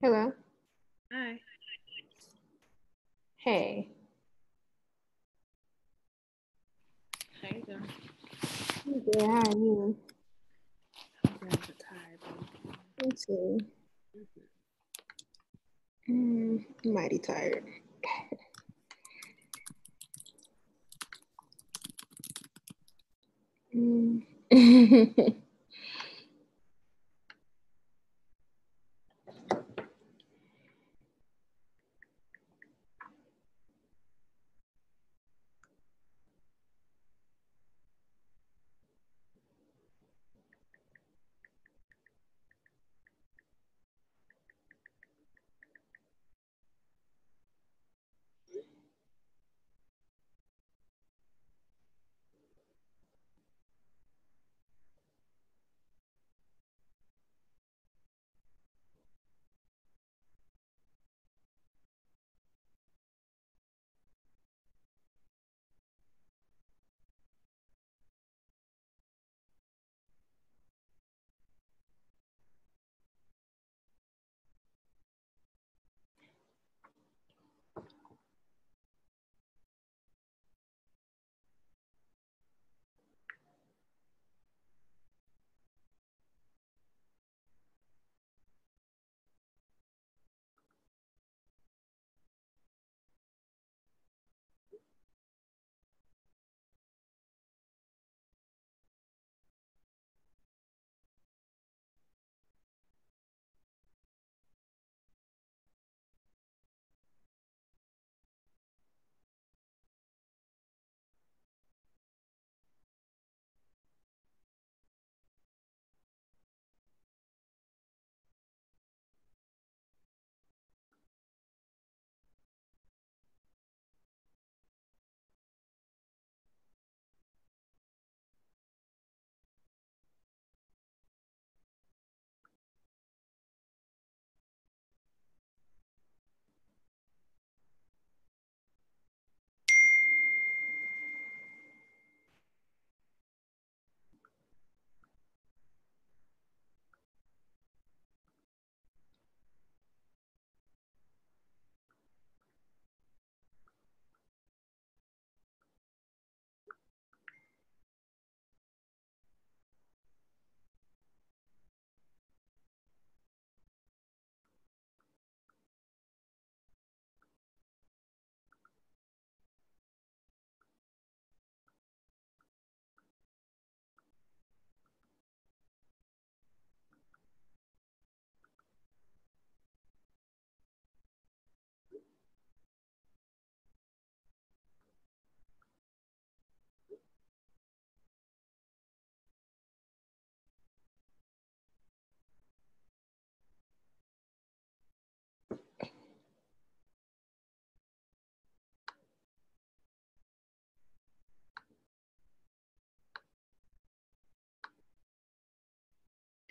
Hello. Hi. Hey. How you doing? I'm good. How are you? I'm rather tired though. Let's see. Mighty tired. Mm.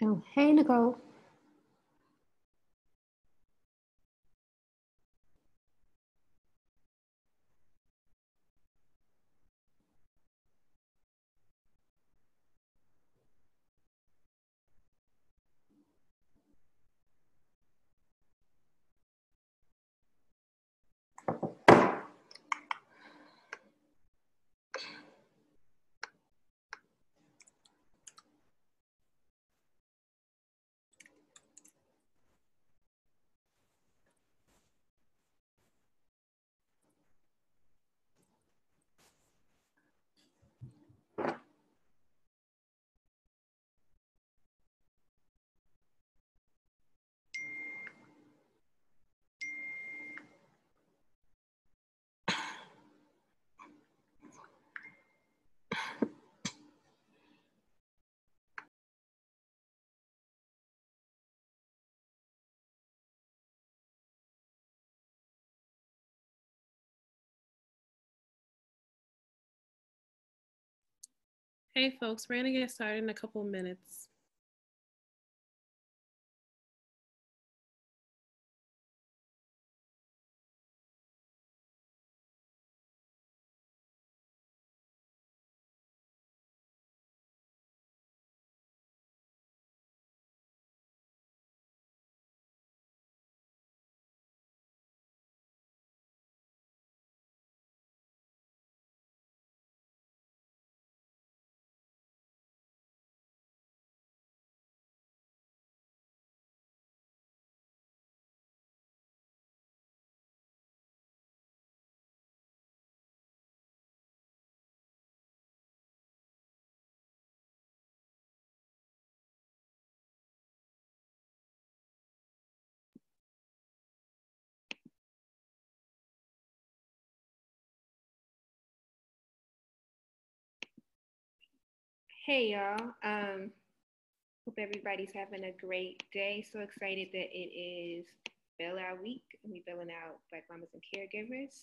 Oh, hey, Nicole. Hey folks, we're gonna get started in a couple of minutes. Hey y'all. Hope everybody's having a great day. So excited that it is bailout week and we bailing out Black mamas and caregivers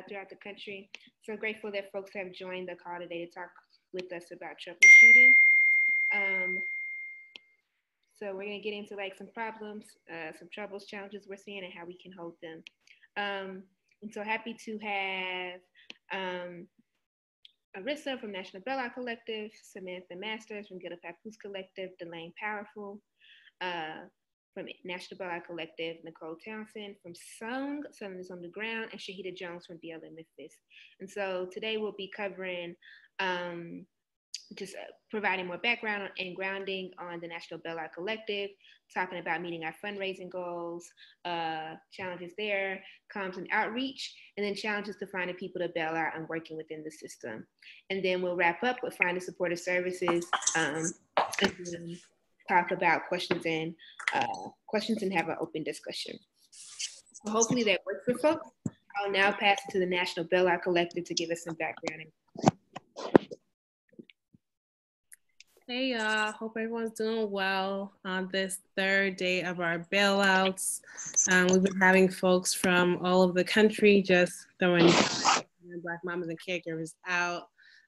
throughout the country. So grateful that folks have joined the call today to talk with us about troubleshooting. Um, so we're gonna get into like some problems, some troubles, challenges we're seeing, and how we can hold them. And so happy to have Arissa from National Bailout Collective, Samantha Masters from Get a Papoose Collective, Delane Powerful from National Bailout Collective, Nicole Townsend from Sung, Southern is on the Ground, and Shahida Jones from BLM Memphis. And so today we'll be covering just providing more background and grounding on the National Bailout Collective, talking about meeting our fundraising goals, challenges there, comms and outreach, and then challenges to finding people to bail out and working within the system. And then we'll wrap up with finding supportive services and then talk about questions and have an open discussion. So hopefully that works for folks. I'll now pass it to the National Bailout Collective to give us some background. Hey y'all, hope everyone's doing well on this third day of our bailouts. We've been having folks from all over the country just throwing Black mamas and caregivers out,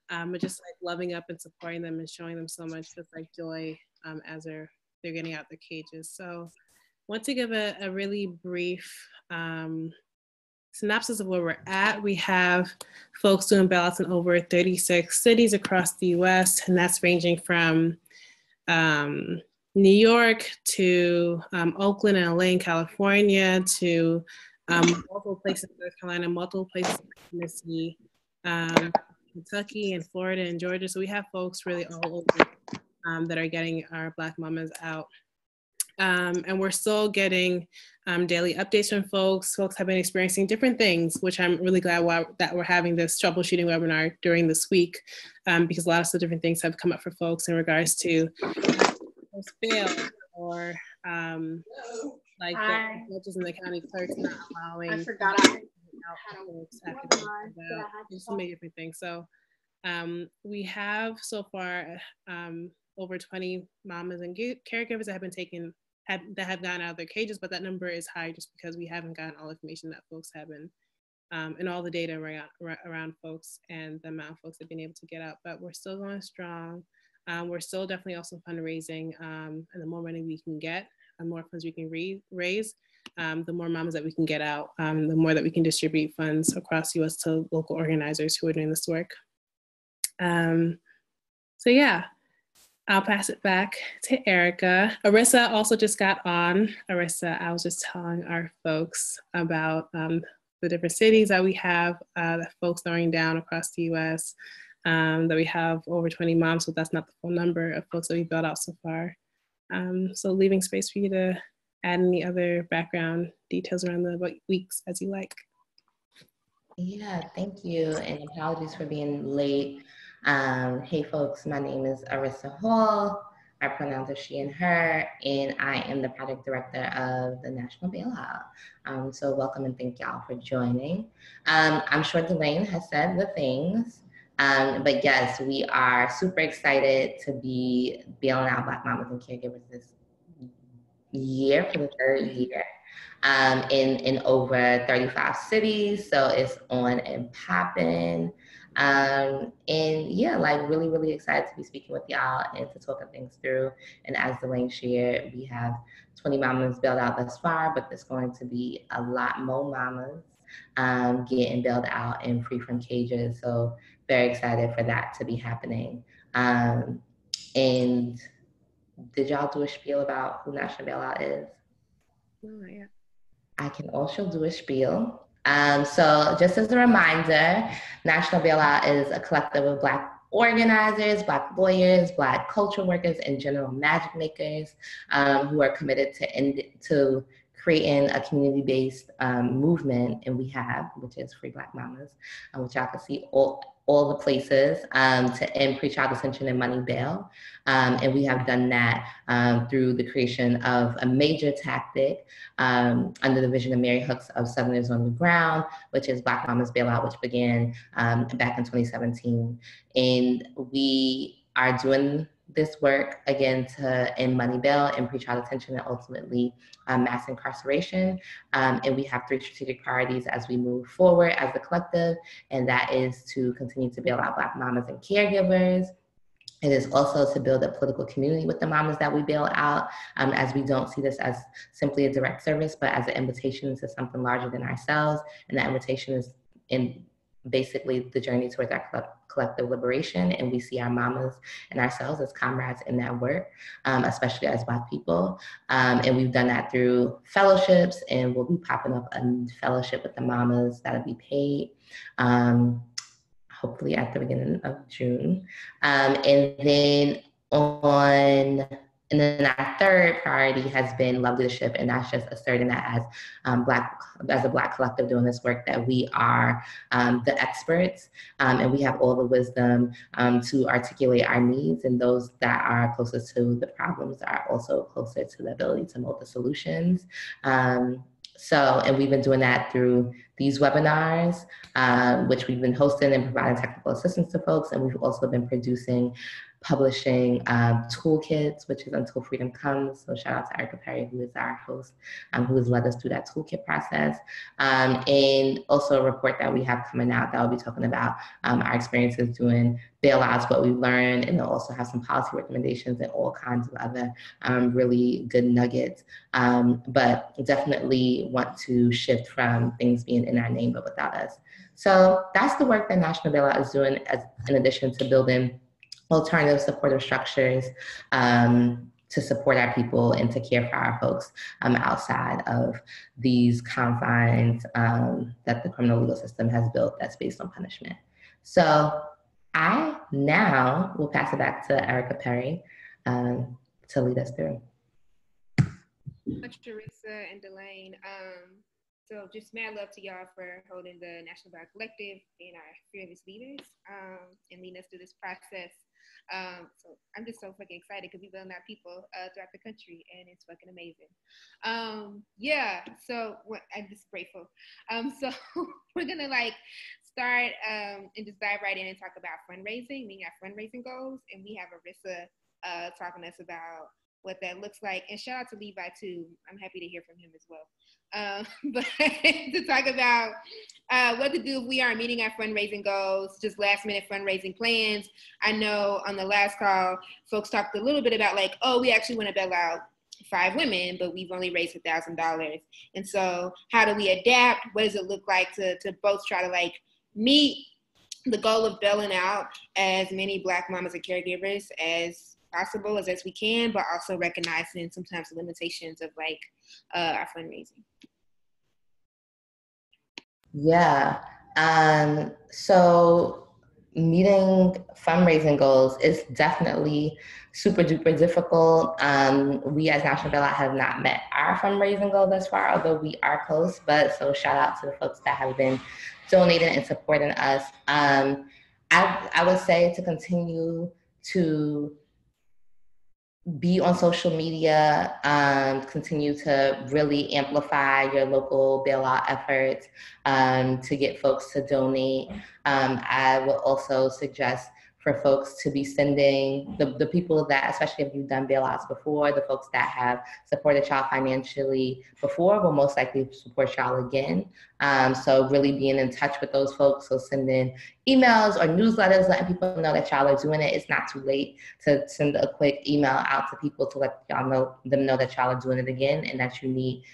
but just like loving up and supporting them and showing them so much just like joy as they're getting out their cages. So I want to give a really brief synopsis of where we're at. We have folks doing bailouts in over 36 cities across the US, and that's ranging from New York to Oakland and LA in California to multiple places in North Carolina, multiple places in Tennessee, Kentucky and Florida and Georgia. So we have folks really all over that are getting our Black mamas out. And we're still getting daily updates from folks. Folks have been experiencing different things, which I'm really glad that we're having this troubleshooting webinar during this week, because a lot of different things have come up for folks in regards to bail or like the judges and the county clerks not allowing folks after just so many different things. So we have so far over 20 mamas and caregivers that have been that have gotten out of their cages, but that number is high just because we haven't gotten all the information that folks have been and all the data around folks and the amount of folks that have been able to get out. But we're still going strong. We're still definitely also fundraising, and the more money we can get, the more funds we can raise, the more mamas that we can get out, the more that we can distribute funds across the US to local organizers who are doing this work. So yeah. I'll pass it back to Erica. Arissa also just got on. Arissa, I was just telling our folks about the different cities that we have, that folks throwing down across the US, that we have over 20 moms, so that's not the full number of folks that we built out so far. So leaving space for you to add any other background details around the weeks as you like. Yeah, thank you, and apologies for being late. Hey folks, my name is Arissa Hall. Our pronouns are she and her, and I am the project director of the National Bailout. So welcome and thank y'all for joining. I'm sure Delane has said the things, but yes, we are super excited to be bailing out Black mamas and caregivers this year for the third year. In over 35 cities, so it's on and popping. And yeah, like really, really excited to be speaking with y'all and to talk things through. And as Delane shared, we have 20 mamas bailed out thus far, but there's going to be a lot more mamas getting bailed out and free from cages. So very excited for that to be happening. And did y'all do a spiel about who National Bailout is? Oh, yeah. I can also do a spiel. So just as a reminder, National Bailout is a collective of Black organizers, Black lawyers, Black culture workers, and general magic makers who are committed to creating a community-based movement, and we have, which is Free Black Mamas, which y'all can see all the places to end pretrial detention and money bail. And we have done that through the creation of a major tactic under the vision of Mary Hooks of Southerners on the Ground, which is Black Mamas Bailout, which began back in 2017. And we are doing this work, again, to end money bail and pretrial detention and ultimately mass incarceration. And we have 3 strategic priorities as we move forward as a collective, and that is to continue to bail out Black mamas and caregivers. It is also to build a political community with the mamas that we bail out, as we don't see this as simply a direct service, but as an invitation to something larger than ourselves. And that invitation is in basically the journey towards our collective liberation. And we see our mamas and ourselves as comrades in that work, especially as Black people. And we've done that through fellowships, and we'll be popping up a fellowship with the mamas that'll be paid. Hopefully at the beginning of June. And then our third priority has been love leadership, and that's just asserting that as a Black collective doing this work, that we are the experts, and we have all the wisdom to articulate our needs, and those that are closest to the problems are also closer to the ability to mold the solutions. And we've been doing that through these webinars, which we've been hosting and providing technical assistance to folks. And we've also been publishing toolkits, which is Until Freedom Comes. So shout out to Erica Perry, who is our host, who has led us through that toolkit process. And also a report that we have coming out that will be talking about our experiences doing bailouts, what we've learned, and they'll also have some policy recommendations and all kinds of other really good nuggets. But definitely want to shift from things being in our name but without us. So that's the work that National Bailout is doing, in addition to building alternative supportive structures to support our people and to care for our folks outside of these confines that the criminal legal system has built that's based on punishment. So I now will pass it back to Erica Perry to lead us through. Much Teresa and Delane. So just mad love to y'all for holding the National Bar Collective, being our fearless leaders, and leading us through this process. So I'm just so fucking excited because we building our people throughout the country, and it's fucking amazing. So I'm just grateful. So we're gonna start and just dive right in and talk about fundraising. We got fundraising goals, and we have Arissa talking to us about what that looks like. And shout out to Levi too. I'm happy to hear from him as well. But to talk about what to do if we aren't meeting our fundraising goals, just last minute fundraising plans. I know on the last call, folks talked a little bit about we actually want to bail out 5 women, but we've only raised $1,000. And so how do we adapt? What does it look like to both try to meet the goal of bailing out as many Black mamas and caregivers as possible, as we can, but also recognizing sometimes the limitations of our fundraising? Yeah. So meeting fundraising goals is definitely super duper difficult. We as National Bailout have not met our fundraising goal thus far, although we are close. But so shout out to the folks that have been donating and supporting us. I would say to continue to be on social media, continue to really amplify your local bailout efforts to get folks to donate. I would also suggest for folks to be sending the people that, especially if you've done bailouts before, the folks that have supported y'all financially before will most likely support y'all again. So really being in touch with those folks, so sending emails or newsletters, letting people know that y'all are doing it. It's not too late to send a quick email out to people to let them know that y'all are doing it again and that you need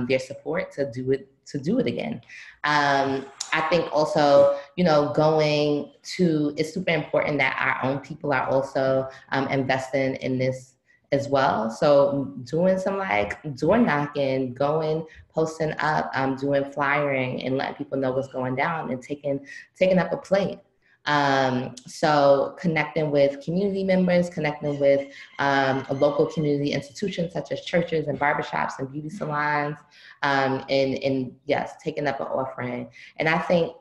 their support to do it again. I think also, it's super important that our own people are also investing in this as well. So doing some door knocking, posting up, doing flyering and letting people know what's going down and taking up a plate. So connecting with community members, connecting with local community institutions such as churches and barbershops and beauty salons, and yes, taking up an offering. And I think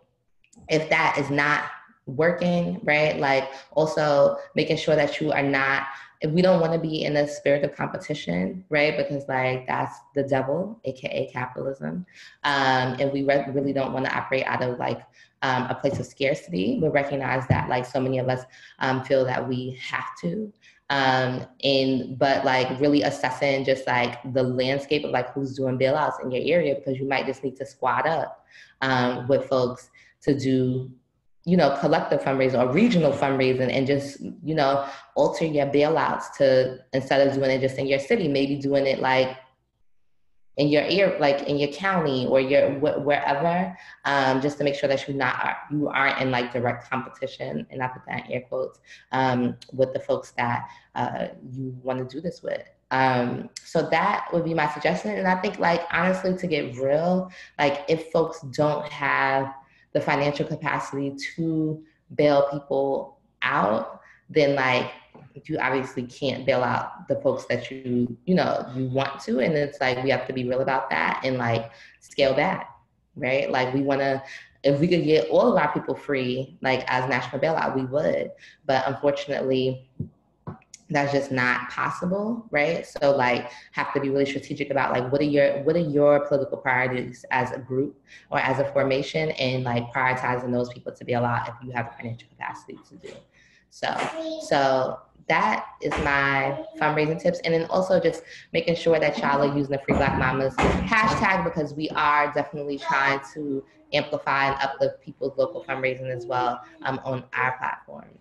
if that is not working, right, also making sure that you are not we don't want to be in a spirit of competition, right? Because like that's the devil, aka capitalism, and we really don't want to operate out of like a place of scarcity, but recognize that like so many of us feel that we have to. But like really assessing just like the landscape of like who's doing bailouts in your area, because you might just need to squad up with folks to do, you know, collective fundraising or regional fundraising, and just, you know, alter your bailouts to, instead of doing it just in your city, maybe doing it like in your area, like in your county or your wherever, just to make sure that you aren't in like direct competition, and I put that in air quotes, with the folks that you want to do this with. So that would be my suggestion. And I think like, honestly, to get real, like if folks don't have the financial capacity to bail people out, then like you obviously can't bail out the folks that you want to. And it's like, we have to be real about that and like scale back, right? Like we want to, if we could get all of our people free, like as national bailout, we would. But unfortunately, that's just not possible, right? So like have to be really strategic about like what are your political priorities as a group or as a formation, and like prioritizing those people to bail out if you have the financial capacity to do. So that is my fundraising tips. And then also just making sure that y'all are using the Free Black Mamas hashtag, because we are definitely trying to amplify and uplift people's local fundraising as well on our platforms.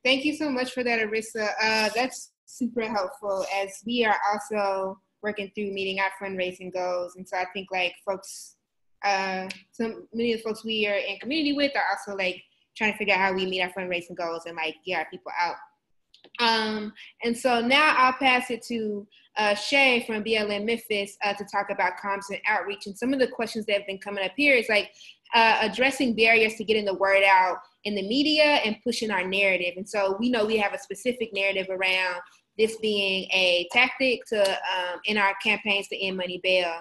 Thank you so much for that, Arissa. That's super helpful, as we are also working through meeting our fundraising goals. And so I think like folks, so many of the folks we are in community with are also like trying to figure out how we meet our fundraising goals and like get our people out. And so now I'll pass it to Shay from BLM Memphis to talk about comms and outreach. And some of the questions that have been coming up here is like addressing barriers to getting the word out in the media and pushing our narrative. And so we know we have a specific narrative around this being a tactic to in our campaigns to end money bail.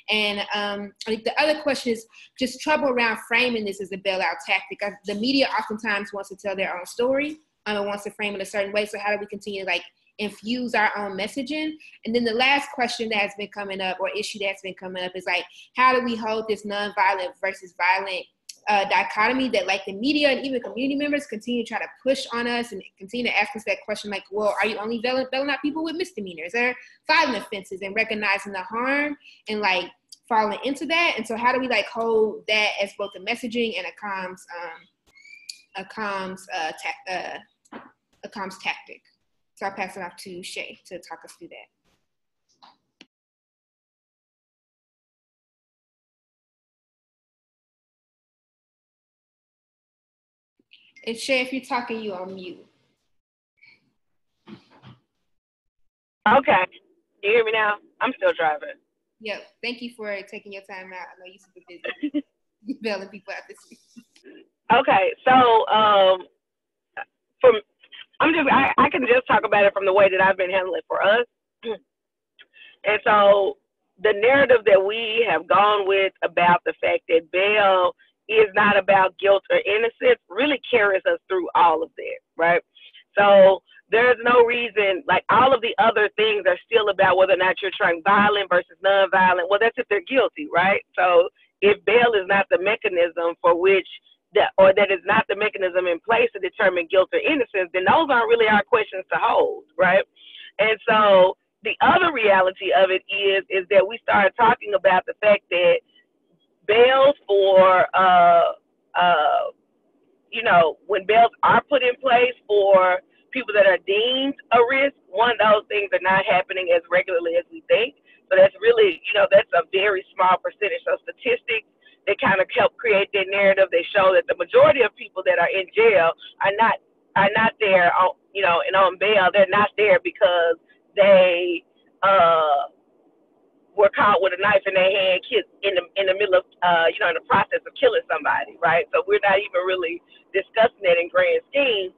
And I think the other question is just trouble around framing this as a bailout tactic. The media oftentimes wants to tell their own story and wants to frame it a certain way. So how do we continue to like infuse our own messaging? And then the last question that has been coming up, or issue that's been coming up, is like, how do we hold this nonviolent versus violent dichotomy that like the media and even community members continue to try to push on us and continue to ask us that question, like, well, are you only bailing out people with misdemeanors or violent offenses, and recognizing the harm and like falling into that? And so how do we like hold that as both a messaging and a comms tactic? So I'll pass it off to Shay to talk us through that. And Shay, if you're talking, you on mute. Okay. You hear me now? I'm still driving. Yep. Thank you for taking your time out. I know you're super busy. Bailing people out this week. Okay. So I can just talk about it from the way that I've been handling it for us. And so the narrative that we have gone with about the fact that bail is not about guilt or innocence really carries us through all of that, right? So there's no reason, like all of the other things are still about whether or not you're trying violent versus nonviolent. Well, that's if they're guilty, right? So if bail is not the mechanism for which that is not the mechanism in place to determine guilt or innocence, then those aren't really our questions to hold, right? And so the other reality of it is that we started talking about the fact that bails for, when bails are put in place for people that are deemed a risk, one of those things are not happening as regularly as we think. So that's really, that's a very small percentage. So statistics that kind of help create that narrative, they show that the majority of people that are in jail are not there on, and on bail. They're not there because they were caught with a knife in their hand in the middle of, in the process of killing somebody, right? So we're not even really discussing that in grand scheme.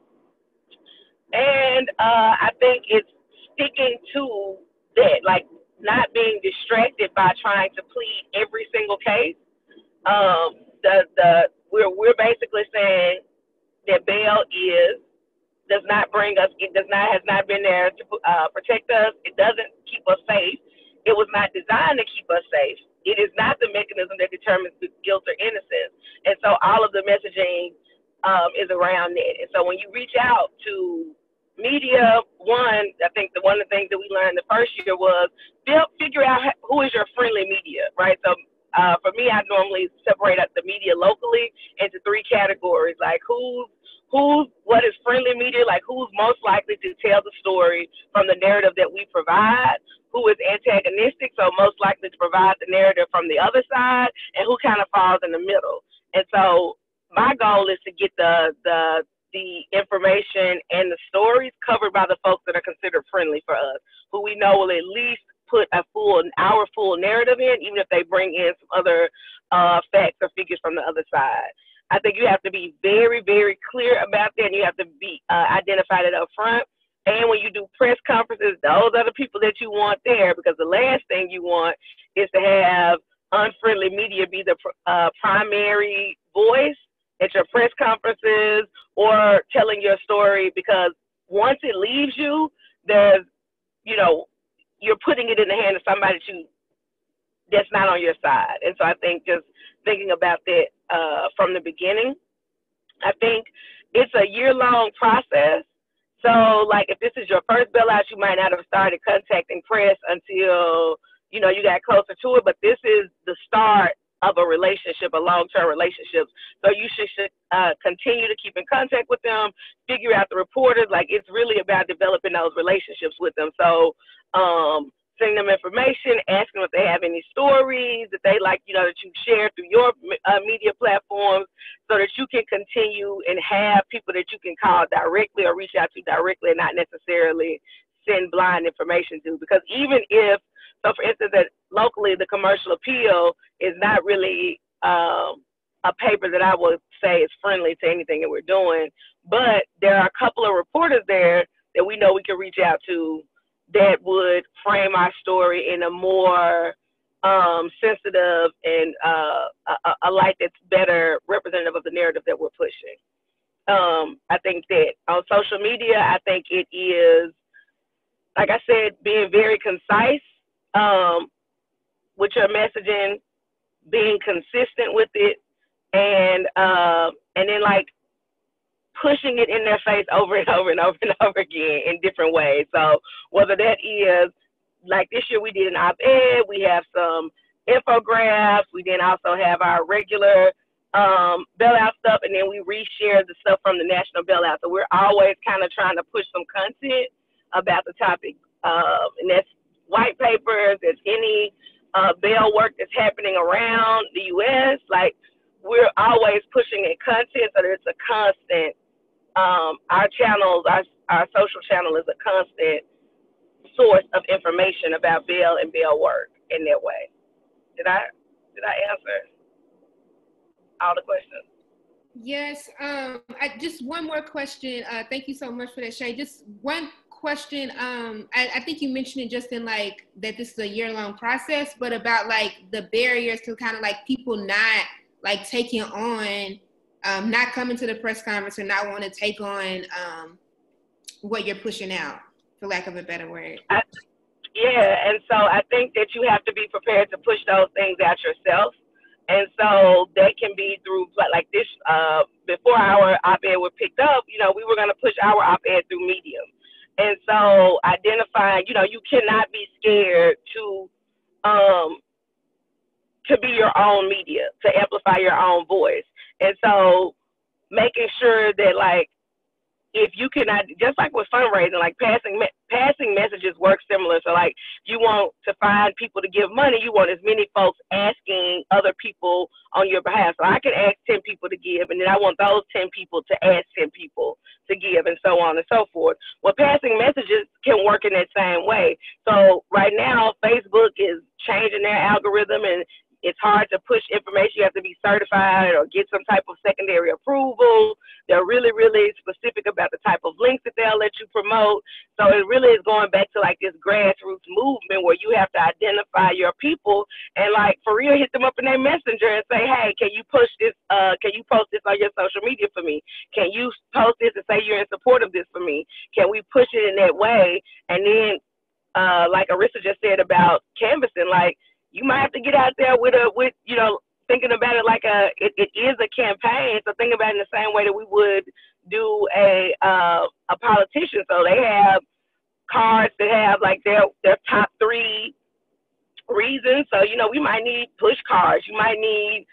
And I think it's sticking to that, like not being distracted by trying to plead every single case. We're basically saying that bail does not bring us, has not been there to protect us. It doesn't keep us safe. It was not designed to keep us safe. It is not the mechanism that determines guilt or innocence. And so all of the messaging is around that. And so when you reach out to media, I think one of the things that we learned the first year was figure out who is your friendly media, right? So for me, I normally separate out the media locally into 3 categories, like what is friendly media, like who's most likely to tell the story from the narrative that we provide, who is antagonistic, so most likely to provide the narrative from the other side, and who kind of falls in the middle. And so my goal is to get the information and the stories covered by the folks that are considered friendly for us, who we know will at least put our full narrative in, even if they bring in some other facts or figures from the other side. I think you have to be very, very clear about that, and you have to be identified it up front. And when you do press conferences, those are the people that you want there, because the last thing you want is to have unfriendly media be the primary voice at your press conferences or telling your story, because once it leaves you, you're putting it in the hand of somebody that's not on your side. And so I think just thinking about that from the beginning, I think it's a year-long process. So, like, if this is your first bailout, you might not have started contacting press until, you got closer to it. But this is the start of a relationship, a long-term relationship. So you should continue to keep in contact with them, figure out the reporters. Like, it's really about developing those relationships with them. So sending them information, asking them if they have any stories that they like, that you share through your media platforms, so that you can continue and have people that you can call directly or reach out to directly, and not necessarily send blind information to. Because even if, so for instance, that locally the commercial appeal is not really a paper that I would say is friendly to anything that we're doing, but there are a couple of reporters there that we know we can reach out to that would frame our story in a more sensitive and a light that's better representative of the narrative that we're pushing. I think that on social media, I think it is, like I said, being very concise with your messaging, being consistent with it, and then like pushing it in their face over and over and over and over again in different ways. So whether that is, like this year we did an op-ed, we have some infographics, we then also have our regular bailout stuff, and then we reshare the stuff from the national bailout. So we're always kind of trying to push some content about the topic. And that's white papers, there's any bail work that's happening around the U.S. Like, we're always pushing in content so that it's a constant. Our channels, our social channel is a constant source of information about bail and bail work in that way. Did I answer all the questions? Yes. Just one more question. Thank you so much for that, Shay. Just one question. I think you mentioned it just in like that this is a year-long process, but about like the barriers to kind of like people not like taking on, not coming to the press conference or not want to take on what you're pushing out, for lack of a better word. Yeah, and so I think that you have to be prepared to push those things out yourself. And so that can be through, like this, before our op-ed was picked up, we were going to push our op-ed through Medium. And so identifying, you cannot be scared to be your own media, to amplify your own voice. And so making sure that, like, if you cannot, just like with fundraising, like passing messages work similar. So like, you want to find people to give money, you want as many folks asking other people on your behalf. So I can ask 10 people to give, and then I want those 10 people to ask 10 people to give, and so on and so forth. Well, passing messages can work in that same way. So right now, Facebook is changing their algorithm, and It's hard to push information. You have to be certified or get some type of secondary approval. They're really, really specific about the type of links that they'll let you promote. So it really is going back to like this grassroots movement where you have to identify your people and like for real hit them up in their messenger and say, hey, can you push this? Can you post this on your social media for me? Can you post this and say you're in support of this for me? Can we push it in that way? And then like Arissa just said about canvassing, like you might have to get out there with you know, thinking about it like it is a campaign. So think about it in the same way that we would do a politician. So they have cards that have like their top 3 reasons. So, you know, we might need push cards. You might need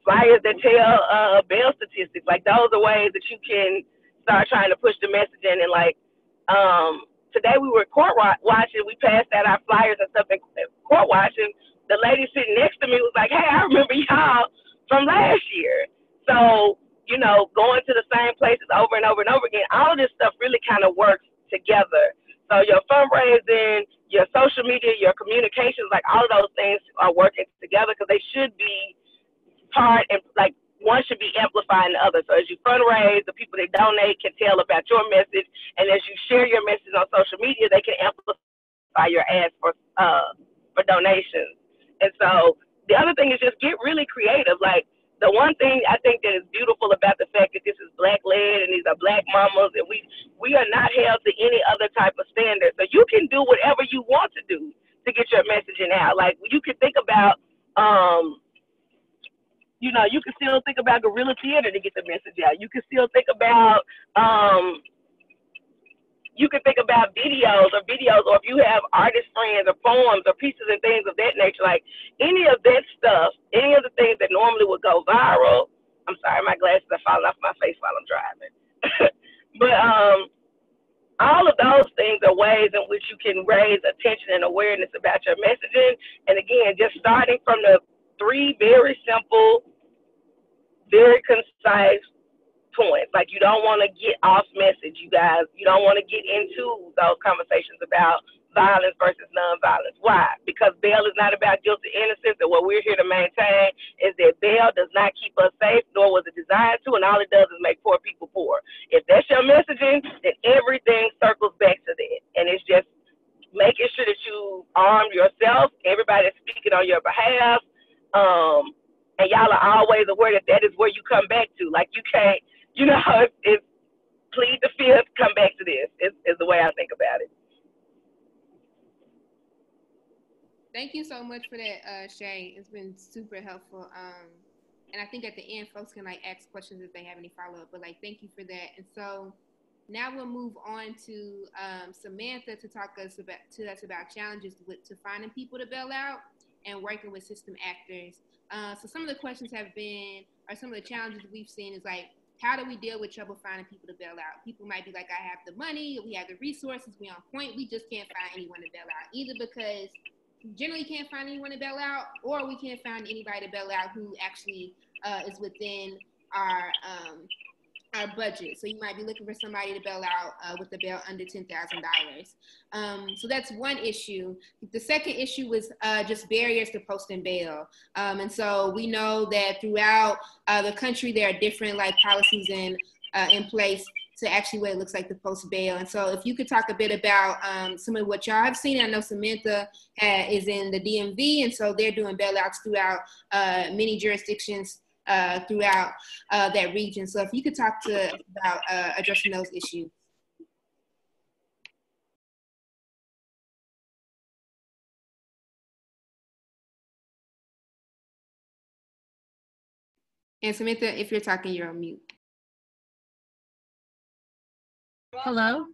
flyers that tell bail statistics. Like those are ways that you can start trying to push the messaging. And like today we were court watching. We passed out our flyers and stuff in court watching. The lady sitting next to me was like, hey, I remember y'all from last year. So, you know, going to the same places over and over and over again, all of this stuff really kind of works together. So your fundraising, your social media, your communications, like all of those things are working together because they should be part and like one should be amplifying the other. So as you fundraise, the people that donate can tell about your message. And as you share your message on social media, they can amplify your ads for donations. And so the other thing is just get really creative. Like the one thing I think that is beautiful about the fact that this is Black led and these are Black mamas and we are not held to any other type of standard. So you can do whatever you want to do to get your messaging out. Like you can think about, you know, you can still think about guerrilla theater to get the message out. You can still think about, videos, or if you have artist friends or poems or pieces and things of that nature, like any of that stuff, any of the things that normally would go viral. I'm sorry, my glasses are falling off my face while I'm driving. But all of those things are ways in which you can raise attention and awareness about your messaging. And again, just starting from the 3 very simple, very concise points. Like you don't want to get off message, you guys. You don't want to get into those conversations about violence versus nonviolence. Why? Because bail is not about guilt or innocence, and what we're here to maintain is that bail does not keep us safe, nor was it designed to, and all it does is make poor people poor. If that's your messaging, then everything circles back to that. And it's just making sure that you arm yourself, everybody that's speaking on your behalf, and y'all are always aware that that is where you come back to. Like you can't, you know, it's plead the fifth, come back to this, is the way I think about it. Thank you so much for that, Shay. It's been super helpful. And I think at the end, folks can like ask questions if they have any follow-up, but like, thank you for that. And so now we'll move on to Samantha to talk to us about challenges to finding people to bail out and working with system actors. So some of the questions have been, or some of the challenges we've seen is like, how do we deal with trouble finding people to bail out? People might be like, I have the money, we have the resources, we on point, we just can't find anyone to bail out. Either because we generally can't find anyone to bail out, or we can't find anybody to bail out who actually is within our budget. So you might be looking for somebody to bail out with a bail under $10,000. So that's one issue. The second issue was just barriers to posting bail. And so we know that throughout the country, there are different like policies in place to actually what it looks like to post bail. And so if you could talk a bit about some of what y'all have seen. I know Samantha is in the DMV, and so they're doing bailouts throughout many jurisdictions throughout that region. So if you could talk to us about addressing those issues. And Samantha, if you're talking, you're on mute. Hello?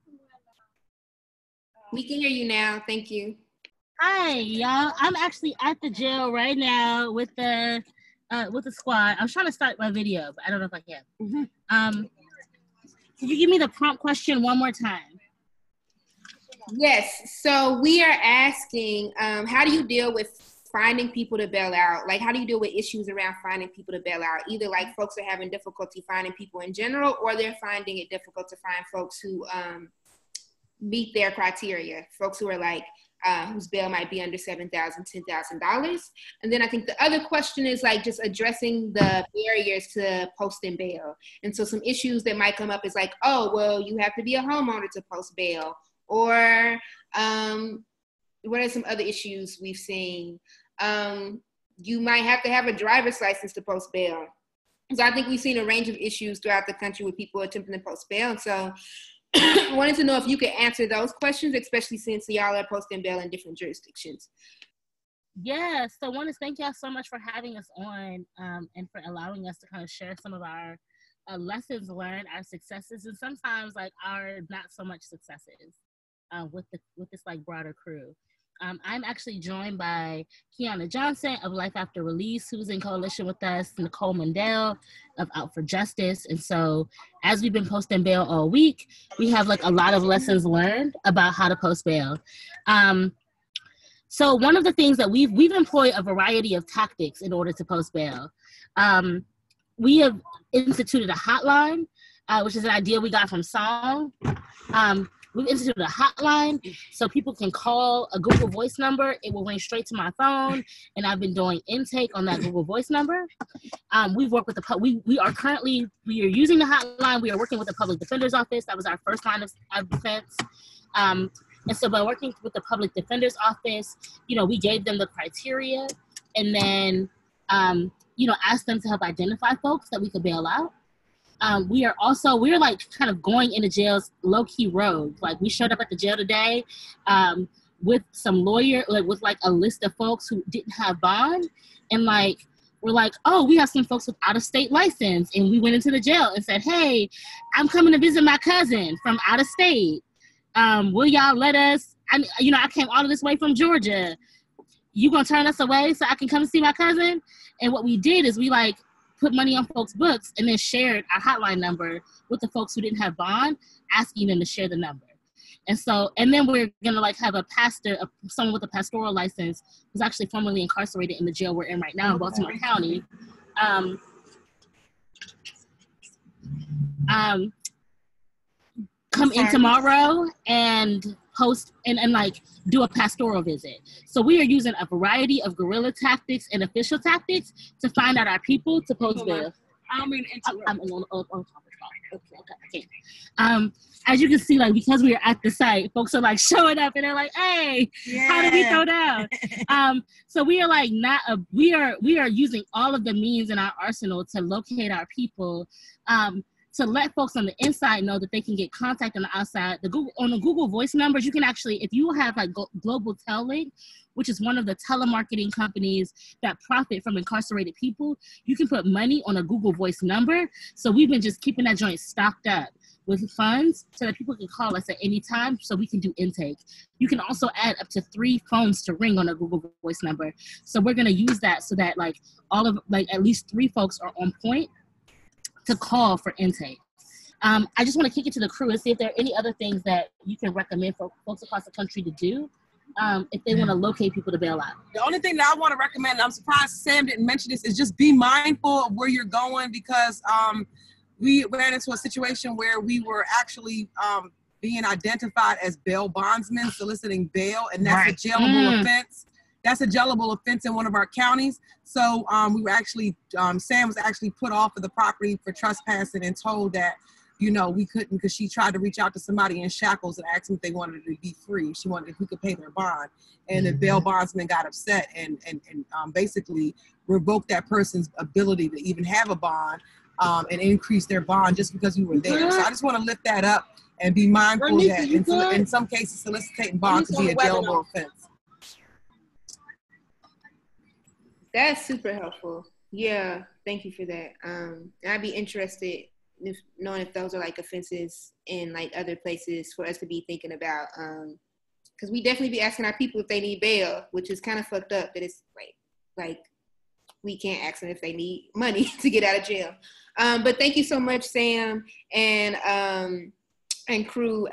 We can hear you now. Thank you. Hi, y'all. I'm actually at the jail right now with the squad. I was trying to start my video, but I don't know if I can. Could you give me the prompt question one more time? Yes. So we are asking, how do you deal with finding people to bail out? Like, how do you deal with issues around finding people to bail out? Either like folks are having difficulty finding people in general, or they're finding it difficult to find folks who meet their criteria. Folks who are like whose bail might be under $7,000, $10,000. And then I think the other question is like just addressing the barriers to posting bail. And so some issues that might come up is like, oh, well, you have to be a homeowner to post bail. Or what are some other issues we've seen? You might have to have a driver's license to post bail. So I think we've seen a range of issues throughout the country with people attempting to post bail. And so I wanted to know if you could answer those questions, especially since y'all are posting bail in different jurisdictions. Yeah, so I want to thank y'all so much for having us on and for allowing us to kind of share some of our lessons learned, our successes, and sometimes like our not so much successes with this like broader crew. I'm actually joined by Kiana Johnson of Life After Release, who's in coalition with us, Nicole Mundell of Out for Justice. And so as we've been posting bail all week, we have like a lot of lessons learned about how to post bail. So one of the things that we've employed a variety of tactics in order to post bail. We have instituted a hotline, which is an idea we got from Song. We've instituted a hotline so people can call a Google Voice number. It will ring straight to my phone, and I've been doing intake on that Google Voice number. We've worked with we are using the hotline. We are working with the Public Defender's Office. That was our first line of defense. And so by working with the Public Defender's Office, we gave them the criteria and then, asked them to help identify folks that we could bail out. We're like kind of going into jails low-key roads. Like we showed up at the jail today with some lawyer, like with like a list of folks who didn't have bond. And like, we're like, oh, we have some folks with out-of-state license. And we went into the jail and said, hey, I'm coming to visit my cousin from out of state. Will y'all let us, I came all of this way from Georgia. You gonna turn us away so I can come see my cousin? And what we did is we like, put money on folks' books and then shared our hotline number with the folks who didn't have bond, asking them to share the number. And then we're gonna like have a pastor, someone with a pastoral license who's actually formerly incarcerated in the jail we're in right now in Baltimore County. Come in tomorrow and post and like do a pastoral visit. So we are using a variety of guerrilla tactics and official tactics to find out our people to post bail. I don't mean to interrupt. I'm on conference call. Okay, I can't. As you can see, like because we are at the site, folks are like showing up and they're like, "Hey, how did we throw down?" So we are like we are using all of the means in our arsenal to locate our people. To let folks on the inside know that they can get contact on the outside. On the Google Voice numbers, you can actually, if you have like Global Tellink, which is one of the telemarketing companies that profit from incarcerated people, you can put money on a Google Voice number. So we've been just keeping that joint stocked up with funds so that people can call us at any time so we can do intake. You can also add up to 3 phones to ring on a Google Voice number. So we're gonna use that so that like at least 3 folks are on point to call for intake. I just want to kick it to the crew and see if there are any other things that you can recommend for folks across the country to do if they want to locate people to bail out. The only thing that I want to recommend, and I'm surprised Sam didn't mention this, is just be mindful of where you're going because we ran into a situation where we were actually being identified as bail bondsmen, soliciting bail, and that's a jailable offense. That's a jailable offense in one of our counties. So we were actually, Sam was actually put off of the property for trespassing and told that, we couldn't because she tried to reach out to somebody in shackles and asked them if they wanted to be free. She wanted if we could pay their bond. And the bail bondsman got upset and basically revoked that person's ability to even have a bond and increase their bond just because we were there. So I just want to lift that up and be mindful that in some cases soliciting bond could be a jailable offense. That's super helpful. Yeah, thank you for that. I'd be interested knowing if those are like offenses in like other places for us to be thinking about. Because we definitely be asking our people if they need bail, which is kind of fucked up that it's like we can't ask them if they need money to get out of jail. But thank you so much, Sam and crew.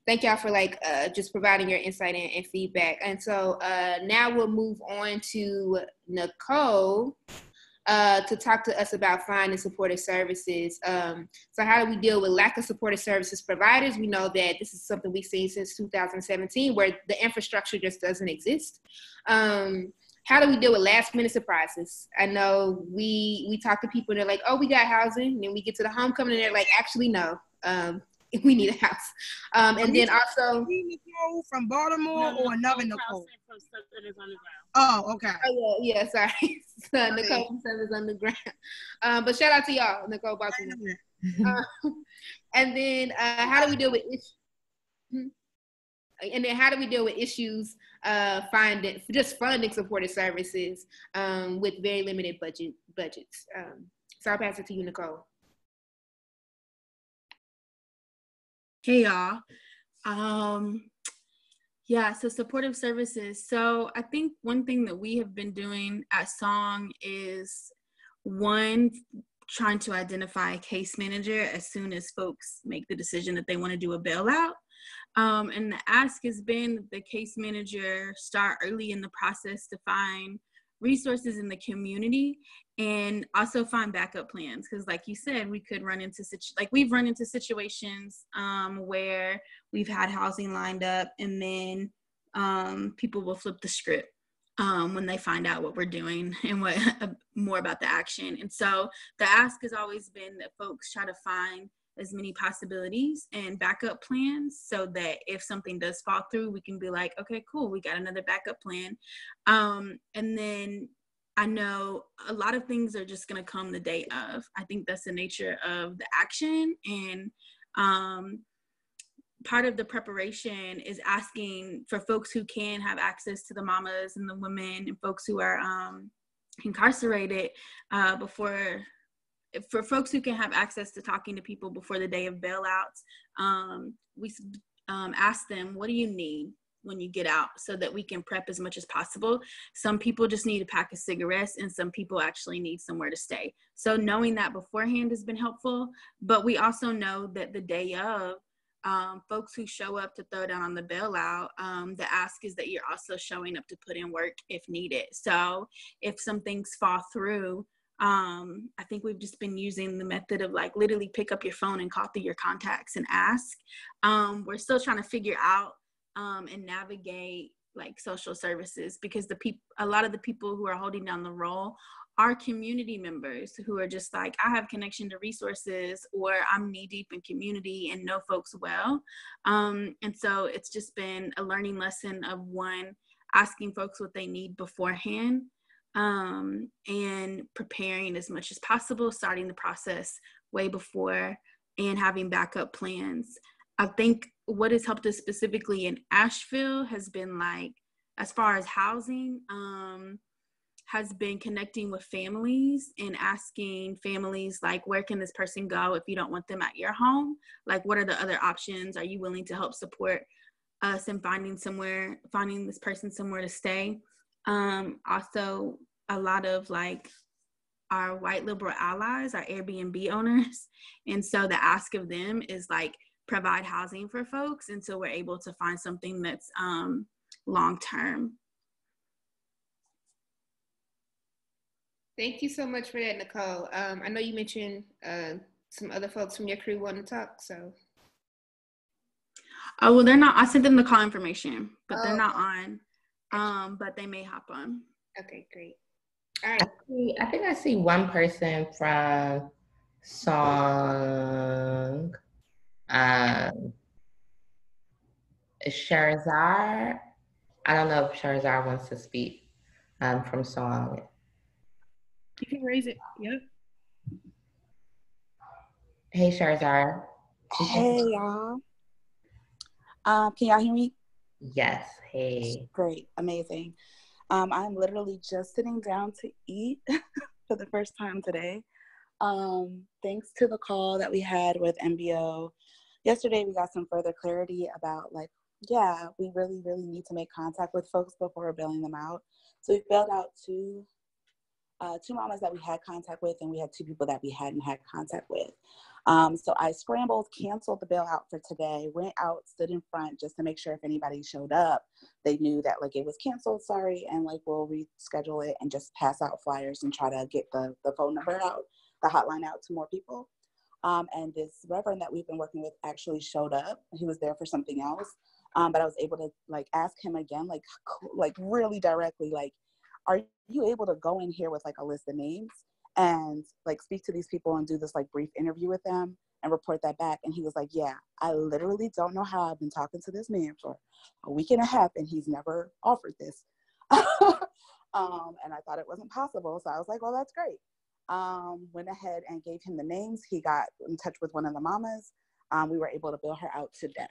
Thank y'all for just providing your insight and feedback. And so now we'll move on to Nicole. to talk to us about finding supportive services. So how do we deal with lack of supportive services providers? We know that this is something we've seen since 2017, where the infrastructure just doesn't exist. How do we deal with last minute surprises? I know we talk to people and they're like, oh, we got housing. And then we get to the homecoming and they're like, actually, no, we need a house. And then also. Nicole from Baltimore or another Nicole? Oh, okay. Oh, yeah, sorry. Nicole from Southerners Underground. But shout out to y'all, Nicole Baltimore. And then how do we deal with issues? And then how do we deal with issues funding supportive services with very limited budgets? So I'll pass it to you, Nicole. Hey y'all. Yeah, so supportive services. So I think one thing that we have been doing at Song is trying to identify a case manager as soon as folks make the decision that they want to do a bailout. And the ask has been the case manager start early in the process to find resources in the community and also find backup plans. Because like you said, we could run into we've run into situations where we've had housing lined up and then people will flip the script when they find out what we're doing and what more about the action. And so the ask has always been that folks try to find as many possibilities and backup plans so that if something does fall through, we can be like, okay, cool, we got another backup plan. And then I know a lot of things are just going to come the day of. I think that's the nature of the action. And part of the preparation is asking for folks who can have access to the mamas and the women and folks who are incarcerated for folks who can have access to talking to people before the day of bailouts. We ask them, what do you need when you get out, so that we can prep as much as possible. Some people just need a pack of cigarettes and some people actually need somewhere to stay. So knowing that beforehand has been helpful, but we also know that the day of, folks who show up to throw down on the bailout, the ask is that you're also showing up to put in work if needed. So if some things fall through, I think we've just been using the method of like literally pick up your phone and call through your contacts and ask. We're still trying to figure out and navigate like social services, because a lot of the people who are holding down the role are community members who are just like, I have connection to resources, or I'm knee deep in community and know folks well. And so it's just been a learning lesson of asking folks what they need beforehand, and preparing as much as possible, starting the process way before and having backup plans. I think what has helped us specifically in Asheville has been like, as far as housing, has been connecting with families and asking families, like, where can this person go if you don't want them at your home? Like, what are the other options? Are you willing to help support us in finding this person somewhere to stay? Also, a lot of like our white liberal allies are Airbnb owners. And so the ask of them is like, provide housing for folks until we're able to find something that's long-term. Thank you so much for that, Nicole. I know you mentioned some other folks from your crew want to talk, so. Oh, well, they're not. I sent them the call information, but they're not on, but they may hop on. Okay, great. All right. I think I see one person from Song. Sharazar. I don't know if Sharazar wants to speak from Song. You can raise it. Yep. Hey, Sharazar. Hey, y'all. Can y'all hear me? Yes. Hey. Great. Amazing. I'm literally just sitting down to eat for the first time today. Thanks to the call that we had with MBO. Yesterday, we got some further clarity about, like, yeah, we really, really need to make contact with folks before we're bailing them out. So we've bailed out 2 2 mamas that we had contact with, and we had 2 people that we hadn't had contact with. So I scrambled, canceled the bailout for today, went out, stood in front just to make sure if anybody showed up, they knew that like it was canceled, sorry, and like we'll reschedule it and just pass out flyers and try to get the phone number out, the hotline out to more people. And this reverend that we've been working with actually showed up. He was there for something else. But I was able to like ask him again, like really directly, like, are you able to go in here with like a list of names and like speak to these people and do this like brief interview with them and report that back? And he was like, yeah, I literally don't know how I've been talking to this man for a week and a half and he's never offered this. And I thought it wasn't possible. So I was like, well, that's great. Went ahead and gave him the names. He got in touch with one of the mamas. We were able to bill her out today.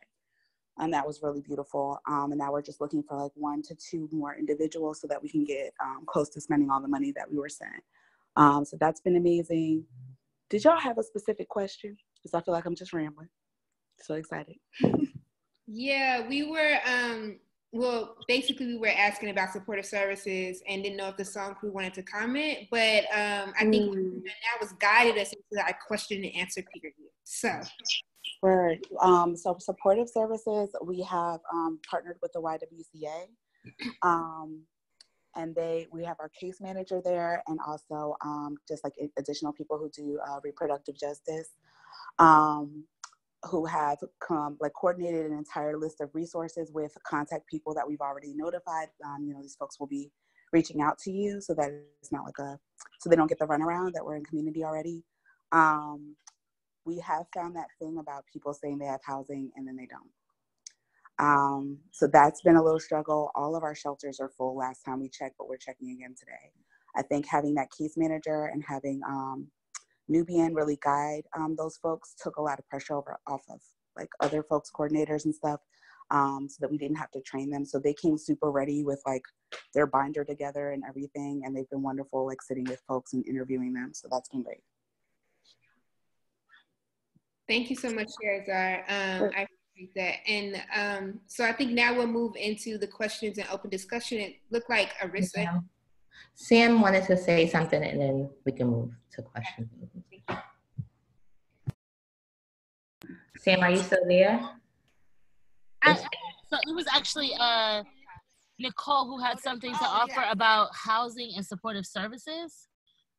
And that was really beautiful. And now we're just looking for like 1 to 2 more individuals so that we can get close to spending all the money that we were sent. So that's been amazing. Did y'all have a specific question? Because I feel like I'm just rambling. So excited. Yeah, we were, well, basically we were asking about supportive services and didn't know if the song crew wanted to comment, but I think that was guided us into our question and answer period. So. Right. So supportive services, we have partnered with the YWCA, and we have our case manager there, and also just like additional people who do reproductive justice, who have coordinated an entire list of resources with contact people that we've already notified. These folks will be reaching out to you so that it's not like so they don't get the runaround that we're in community already. We have found that thing about people saying they have housing and then they don't. So that's been a little struggle. All of our shelters are full last time we checked, but we're checking again today. I think having that case manager and having Nubian really guide those folks took a lot of pressure off of like other folks, coordinators and stuff, so that we didn't have to train them. So they came super ready with like their binder together and everything. And they've been wonderful, like sitting with folks and interviewing them. So that's been great. Thank you so much, Sherazar. I appreciate that. And so I think now we'll move into the questions and open discussion. It looked like Arissa. Sam wanted to say something and then we can move to questions. Sam, are you still there? So it was actually Nicole who had something to offer about housing and supportive services.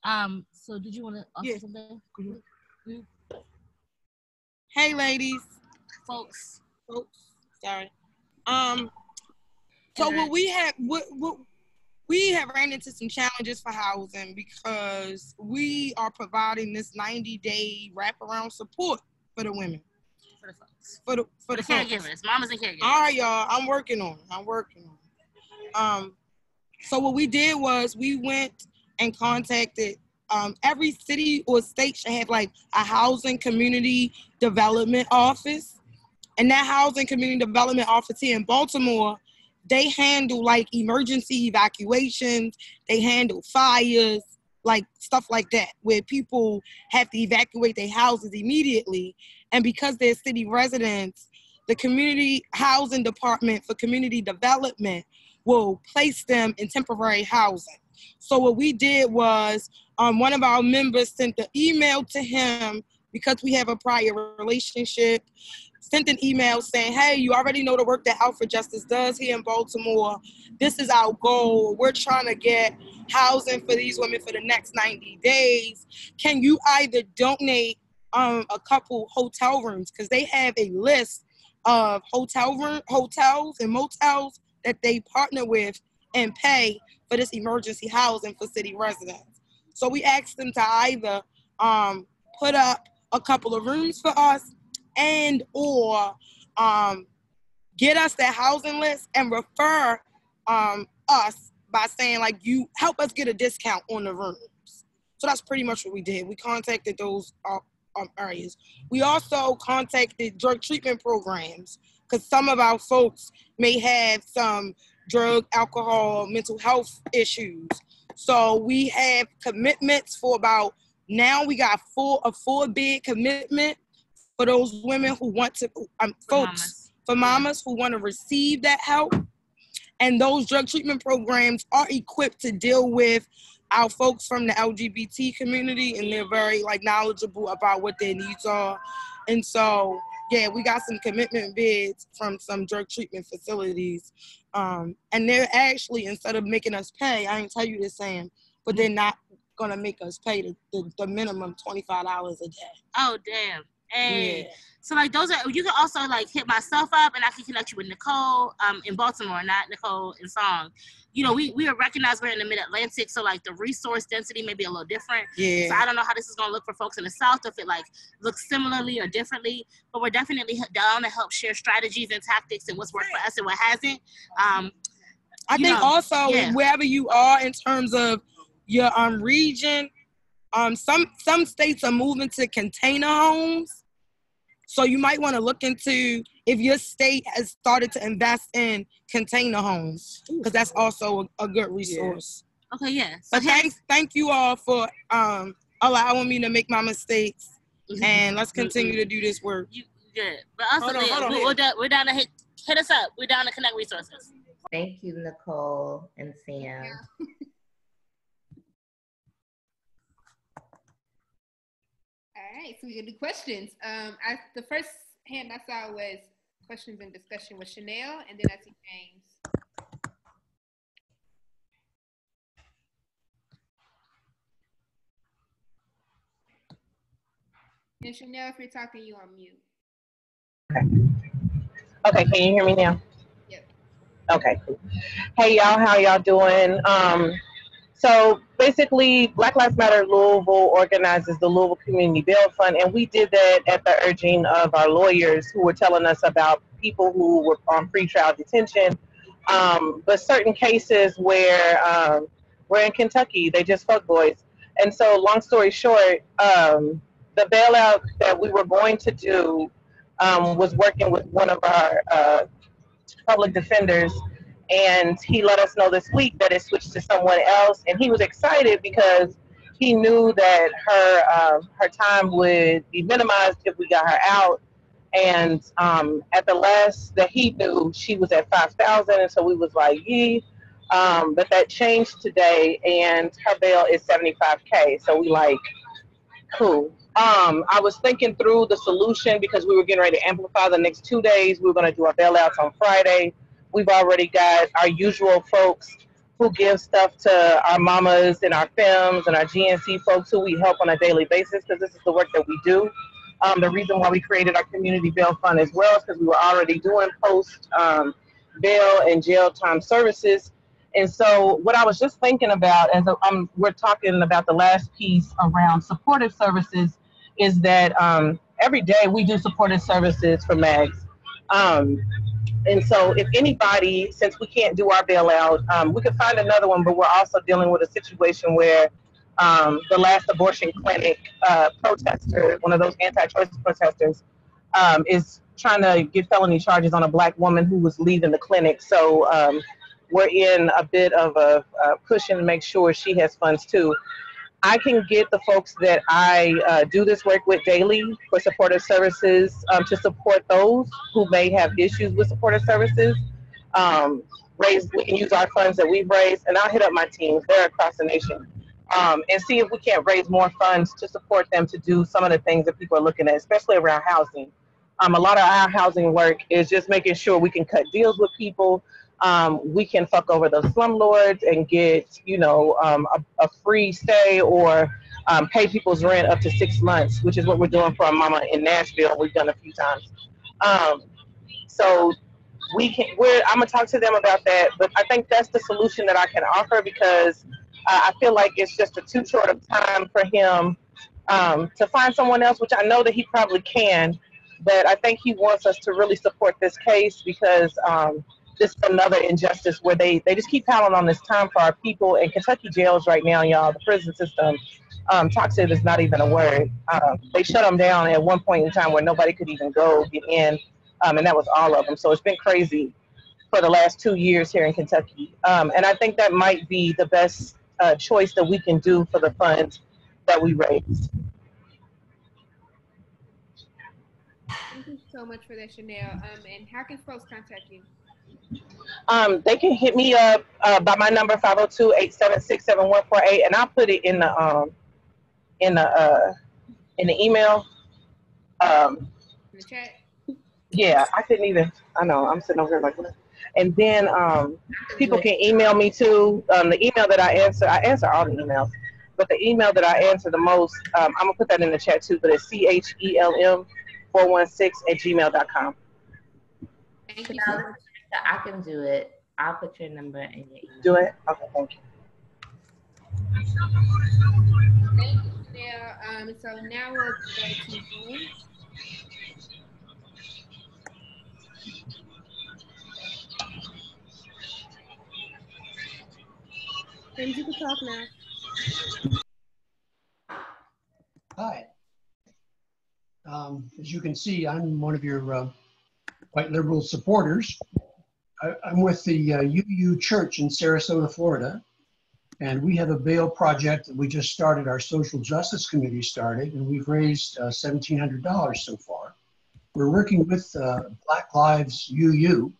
So did you want to offer something? Mm-hmm. Hey, ladies, folks. Sorry. So what we have ran into some challenges for housing because we are providing this 90-day wraparound support for the women. For the folks. For the caregivers, mamas and caregivers. All right, y'all. I'm working on it. So what we did was we went and contacted every city or state should have like a housing community development office. And that housing community development office here in Baltimore, they handle like emergency evacuations, they handle fires, like stuff like that, where people have to evacuate their houses immediately. And because they're city residents, the community housing department for community development will place them in temporary housing. So what we did was one of our members sent the email to him because we have a prior relationship, sent an email saying, hey, you already know the work that Out for Justice does here in Baltimore. This is our goal. We're trying to get housing for these women for the next 90 days. Can you either donate a couple hotel rooms? Because they have a list of hotels and motels that they partner with and pay for this emergency housing for city residents. So we asked them to either put up a couple of rooms for us and or get us that housing list and refer us by saying like, you help us get a discount on the rooms. So that's pretty much what we did. We contacted those areas. We also contacted drug treatment programs because some of our folks may have some drug, alcohol, mental health issues. So we have commitments for about, now we got a 4-bed commitment for those women who want to, for mamas who want to receive that help. And those drug treatment programs are equipped to deal with our folks from the LGBT community, and they're very like knowledgeable about what their needs are. And so, yeah, we got some commitment bids from some drug treatment facilities. And they're actually, instead of making us pay, I didn't tell you this, Sam, but they're not gonna make us pay the minimum $25 a day. Oh, damn. Hey. Yeah. So like those are, you can also like hit myself up and I can connect you with Nicole in Baltimore, not Nicole in Song. You know, we are recognized we're in the mid-Atlantic, so like the resource density may be a little different. Yeah. So I don't know how this is gonna look for folks in the South, if it like looks similarly or differently, but we're definitely down to help share strategies and tactics and what's worked for us and what hasn't. I think also wherever you are in terms of your region, some states are moving to container homes. So you might want to look into if your state has started to invest in container homes, because that's also a good resource. Yeah. Okay, yeah. So but thank you all for allowing me to make my mistakes, and let's continue to do this work. Good. But also, we're down to hit us up. We're down to connect resources. Thank you, Nicole and Sam. Yeah. All right, so we're gonna do questions. The first hand I saw was questions and discussion with Chanel, and then I see James. And Chanel, if you're talking, you're on mute. Okay, can you hear me now? Yep. Okay, cool. Hey y'all, how y'all doing? So basically, Black Lives Matter Louisville organizes the Louisville Community Bail Fund, and we did that at the urging of our lawyers who were telling us about people who were on pretrial detention, but certain cases where we're in Kentucky, they just fuck boys. And so long story short, the bailout that we were going to do was working with one of our public defenders, and he let us know this week that it switched to someone else, and he was excited because he knew that her time would be minimized if we got her out. And at the last that he knew, she was at 5,000, and so we was like, yee. But that changed today, and her bail is 75K. So we like, cool. I was thinking through the solution because we were getting ready to amplify the next 2 days. We were going to do our bailouts on Friday. We've already got our usual folks who give stuff to our mamas and our femmes and our GNC folks who we help on a daily basis, because this is the work that we do. The reason why we created our community bail fund as well is because we were already doing post bail and jail time services. And so what I was just thinking about as we're talking about the last piece around supportive services is that every day we do supportive services for MAGs. And so if anybody, since we can't do our bailout, we could find another one, but we're also dealing with a situation where the last abortion clinic protester, one of those anti-choice protesters, is trying to get felony charges on a Black woman who was leaving the clinic. So we're in a bit of a pushing to make sure she has funds too. I can get the folks that I do this work with daily for supportive services to support those who may have issues with supportive services. We can use our funds that we've raised, and I'll hit up my teams. They're across the nation. And see if we can't raise more funds to support them to do some of the things that people are looking at, especially around housing. A lot of our housing work is just making sure we can cut deals with people. We can fuck over the slumlords and get, a free stay or pay people's rent up to 6 months, which is what we're doing for our mama in Nashville. We've done a few times. So I'm gonna talk to them about that, but I think that's the solution that I can offer, because I feel like it's just too short of time for him to find someone else, which I know that he probably can, but I think he wants us to really support this case, because this is another injustice where they just keep piling on this time for our people. In Kentucky jails right now, y'all, the prison system, toxic is not even a word. They shut them down at one point in time where nobody could even go get in, and that was all of them. So it's been crazy for the last 2 years here in Kentucky. And I think that might be the best choice that we can do for the funds that we raise. Thank you so much for that, Chanel. And how can folks contact you? They can hit me up by my number 502-876-7148, and I'll put it in the email. In the chat. Yeah, I couldn't even. I know I'm sitting over here like this. And then people can email me too. The email that I answer all the emails, but the email that I answer the most, I'm gonna put that in the chat too. But it's CHELM416@gmail.com. Thank you so much. I can do it. I'll put your number in your email. Do it. Okay, thank you. Thank you, Chanel. So now we'll go to James. James, you can talk now. Hi. As you can see, I'm one of your white liberal supporters. I'm with the UU Church in Sarasota, Florida, and we have a bail project that we just started. Our social justice committee started, and we've raised $1,700 so far. We're working with Black Lives UU,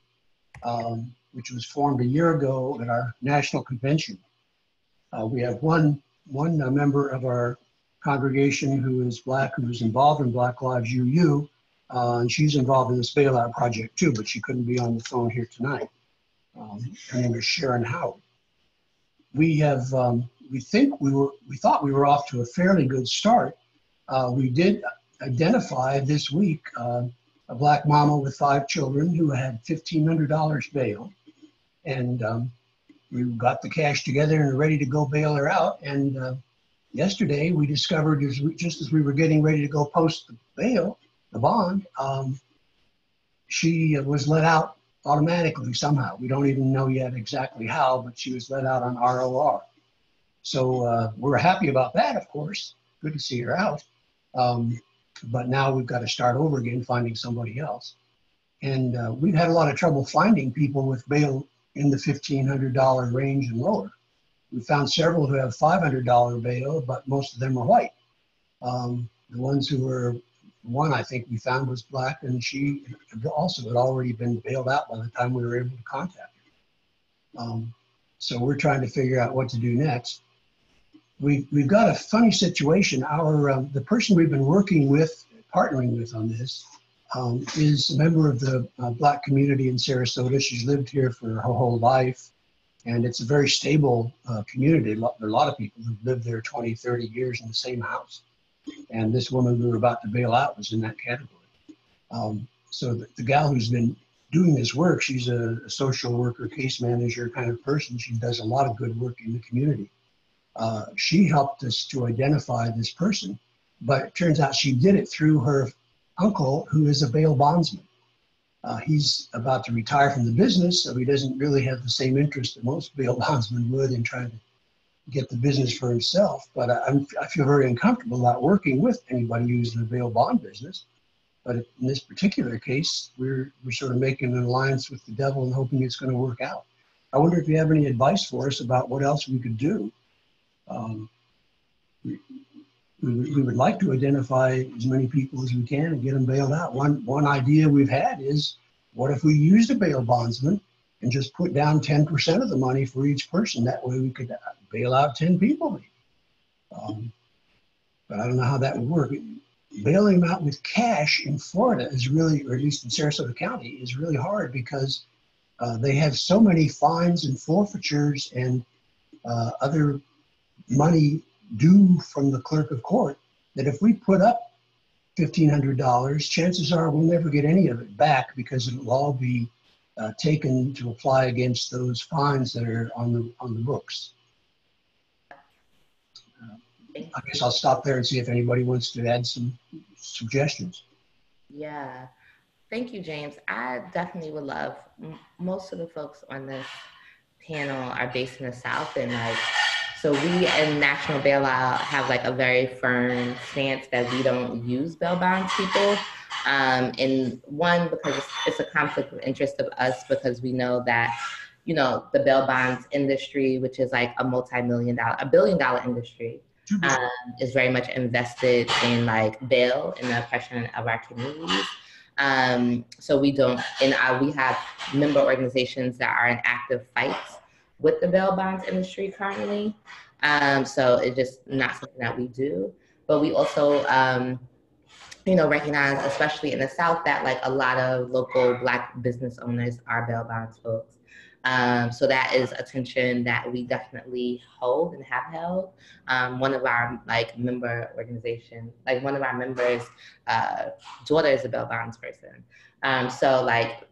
which was formed a year ago at our national convention. We have one member of our congregation who is Black, who is involved in Black Lives UU, and she's involved in this bailout project too, but she couldn't be on the phone here tonight. Her name is Sharon Howard. We thought we were off to a fairly good start. We did identify this week a Black mama with 5 children who had $1,500 bail, and we got the cash together and ready to go bail her out. And yesterday we discovered, just as we were getting ready to go post the bail, the bond, she was let out automatically somehow. We don't even know yet exactly how, but she was let out on ROR. So we're happy about that, of course. Good to see her out. But now we've got to start over again, finding somebody else. And we've had a lot of trouble finding people with bail in the $1,500 range and lower. We found several who have $500 bail, but most of them are white. The ones who were, one I think we found was Black, and she also had already been bailed out by the time we were able to contact her. So we're trying to figure out what to do next. We've got a funny situation. The person we've been working with, partnering with on this, is a member of the Black community in Sarasota. She's lived here for her whole life, and it's a very stable community. There are a lot of people who've lived there 20, 30 years in the same house. And this woman we were about to bail out was in that category. So the gal who's been doing this work, she's a social worker, case manager kind of person. She does a lot of good work in the community. She helped us to identify this person, but it turns out she did it through her uncle, who is a bail bondsman. He's about to retire from the business, so he doesn't really have the same interest that most bail bondsmen would in trying to get the business for himself. But I feel very uncomfortable about working with anybody who's in the bail bond business. But in this particular case, we're sort of making an alliance with the devil and hoping it's going to work out. I wonder if you have any advice for us about what else we could do. We would like to identify as many people as we can and get them bailed out. One idea we've had is, what if we used a bail bondsman and just put down 10% of the money for each person? That way we could bail out 10 people. But I don't know how that would work. Bailing them out with cash in Florida is really, or at least in Sarasota County, is really hard because they have so many fines and forfeitures and other money due from the clerk of court that if we put up $1,500, chances are we'll never get any of it back because it'll all be taken to apply against those fines that are on the books. I guess I'll stop there and see if anybody wants to add some suggestions. Yeah, thank you, James. I definitely would love, most of the folks on this panel are based in the South, and so we in National Bailout have a very firm stance that we don't use bail bonds people. And one, because it's a conflict of interest of us, because we know that, the bail bonds industry, which is a $1 billion industry, is very much invested in bail and the oppression of our communities. So we don't, and we have member organizations that are in active fights with the bail bonds industry currently. So it's just not something that we do. But we also, recognize, especially in the South, that like a lot of local Black business owners are bail bonds folks. So that is a tension that we definitely hold and have held. One of our member organizations, one of our members' daughter is a bail bonds person. So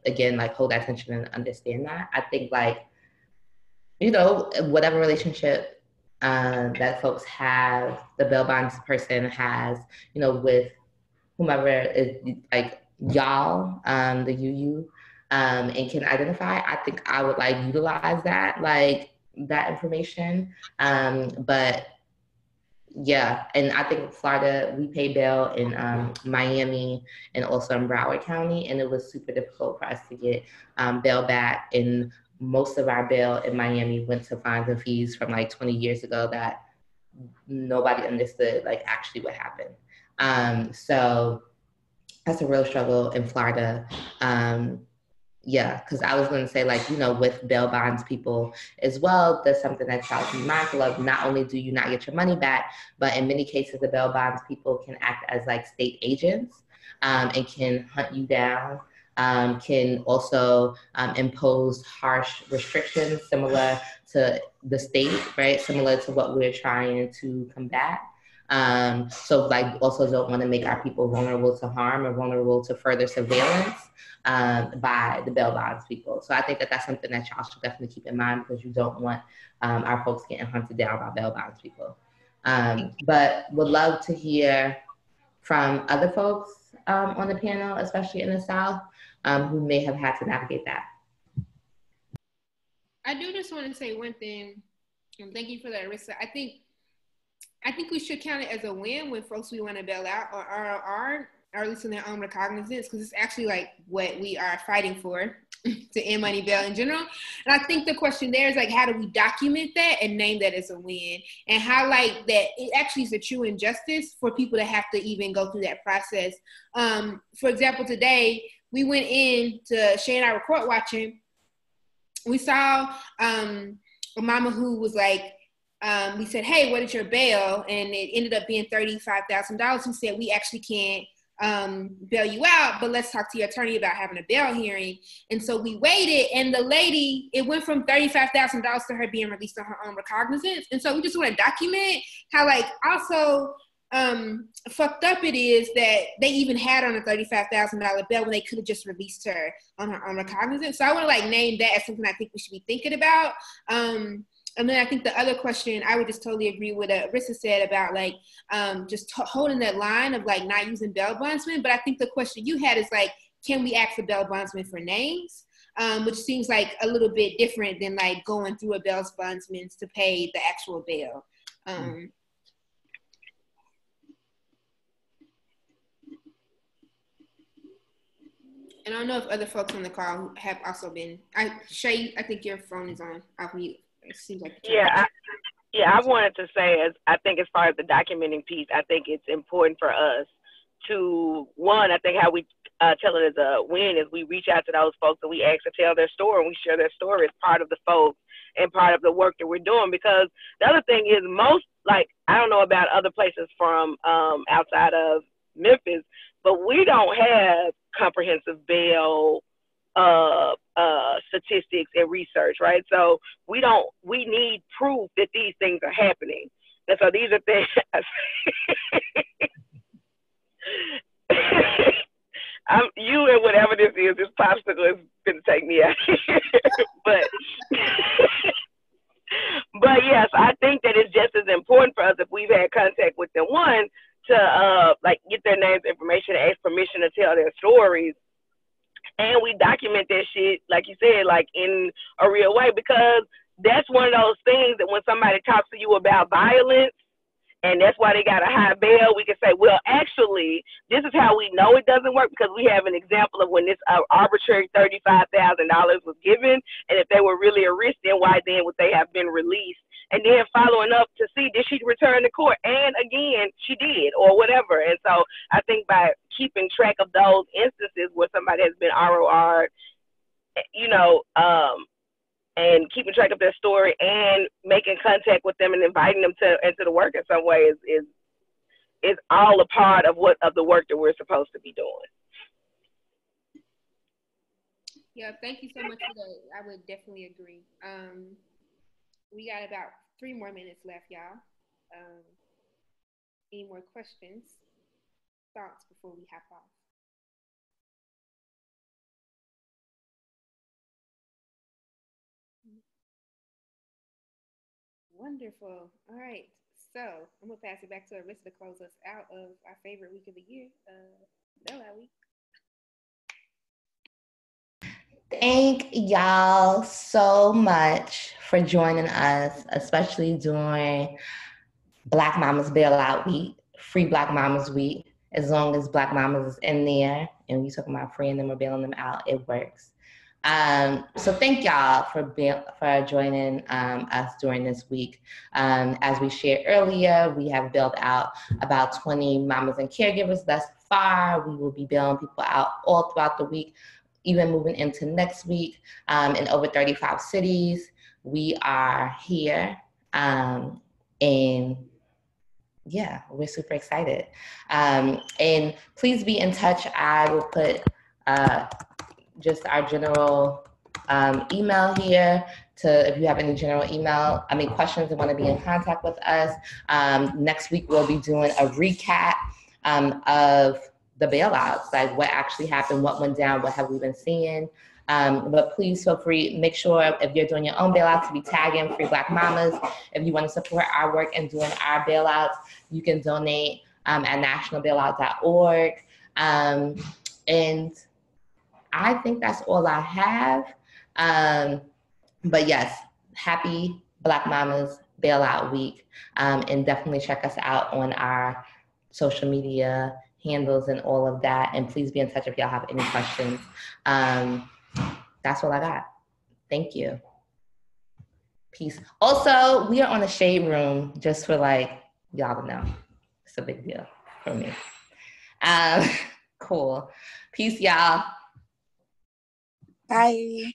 again, hold that tension and understand that. I think whatever relationship that folks have, the bail bonds person has, with whomever is y'all, the UU, and can identify, I think I would utilize that, that information. But yeah, and I think Florida, we pay bail in Miami and also in Broward County, and it was super difficult for us to get bail back. And most of our bail in Miami went to fines and fees from 20 years ago that nobody understood actually what happened. So that's a real struggle in Florida. Yeah, because I was going to say, with bail bonds people as well, there's something that y'all can be mindful of. Not only do you not get your money back, but in many cases, the bail bonds people can act as state agents and can hunt you down, can also impose harsh restrictions similar to the state, right? Similar to what we're trying to combat. So also don't want to make our people vulnerable to harm or vulnerable to further surveillance by the bail bonds people. So I think that that's something that y'all should definitely keep in mind, because you don't want our folks getting hunted down by bail bonds people. But would love to hear from other folks on the panel, especially in the South, who may have had to navigate that. I do just want to say one thing, and thank you for that, Arissa. I think we should count it as a win when folks we want to bail out are or at least in their own recognizance, because it's actually what we are fighting for, to end money bail in general. And I think the question there is how do we document that and name that as a win, and highlight that it actually is a true injustice for people to have to even go through that process. For example, today we went in to Shay and I were court watching. We saw a mama who was we said, hey, what is your bail? And it ended up being $35,000. We said, we actually can't bail you out, but let's talk to your attorney about having a bail hearing. And so we waited, and the lady, it went from $35,000 to her being released on her own recognizance. And so we just want to document how also fucked up it is that they even had on a $35,000 bail when they could have just released her on her own recognizance. So I want to name that as something I think we should be thinking about. And then I think the other question, I would just totally agree with what Arissa said about just holding that line of not using bail bondsmen. But I think the question you had is can we ask the bail bondsman for names? Which seems a little bit different than going through a bail bondsman to pay the actual bail. And I don't know if other folks on the call have also been. Shay, I think your phone is on. Off mute. It seems like I wanted to say, I think as far as the documenting piece, I think it's important for us to, one, I think how we tell it as a win is we reach out to those folks and we ask to tell their story, and we share their story as part of the folks and part of the work that we're doing. Because the other thing is I don't know about other places from outside of Memphis, but we don't have comprehensive bail statistics and research, right? So we need proof that these things are happening. And so these are things you and whatever this is, this popsicle is gonna take me out here. But yes, I think that it's just as important for us, if we've had contact with them, one, to get their names, information, ask permission to tell their stories. And we document that shit, like you said, in a real way, because that's one of those things that when somebody talks to you about violence and that's why they got a high bail, we can say, well, actually, this is how we know it doesn't work, because we have an example of when this arbitrary $35,000 was given, and if they were really a risk, then why then would they have been released? And then following up to see, did she return to court? And again, she did, or whatever. And so I think by keeping track of those instances where somebody has been ROR'd, you know, and keeping track of their story and making contact with them and inviting them into the work in some way is all a part of the work that we're supposed to be doing. Yeah, thank you so much for that. I would definitely agree. We got about 3 more minutes left, y'all. Any more questions, thoughts before we hop off? Wonderful. All right. So I'm gonna pass it back to Arissa to close us out of our favorite week of the year, Bailout Week. Thank y'all so much for joining us, especially during Black Mamas Bailout Week, Free Black Mamas Week. As long as Black Mamas is in there and we talking about freeing them or bailing them out, it works. So thank y'all for joining us during this week. As we shared earlier, we have bailed out about 20 mamas and caregivers thus far. We will be bailing people out all throughout the week, even moving into next week, in over 35 cities. We are here, and yeah, we're super excited. And please be in touch. I will put just our general email here if you have any general questions and want to be in contact with us. Next week, we'll be doing a recap of the bailouts, like what actually happened, what went down, what have we been seeing. But please feel free, make sure if you're doing your own bailouts to be tagging Free Black Mamas. If you want to support our work and doing our bailouts, you can donate at nationalbailout.org. And I think that's all I have. But yes, happy Black Mamas Bailout Week. And definitely check us out on our social media handles and all of that. And please be in touch if y'all have any questions. That's all I got. Thank you. Peace. Also, we are on the Shade Room, just for y'all to know. It's a big deal for me. Cool. Peace, y'all. Bye.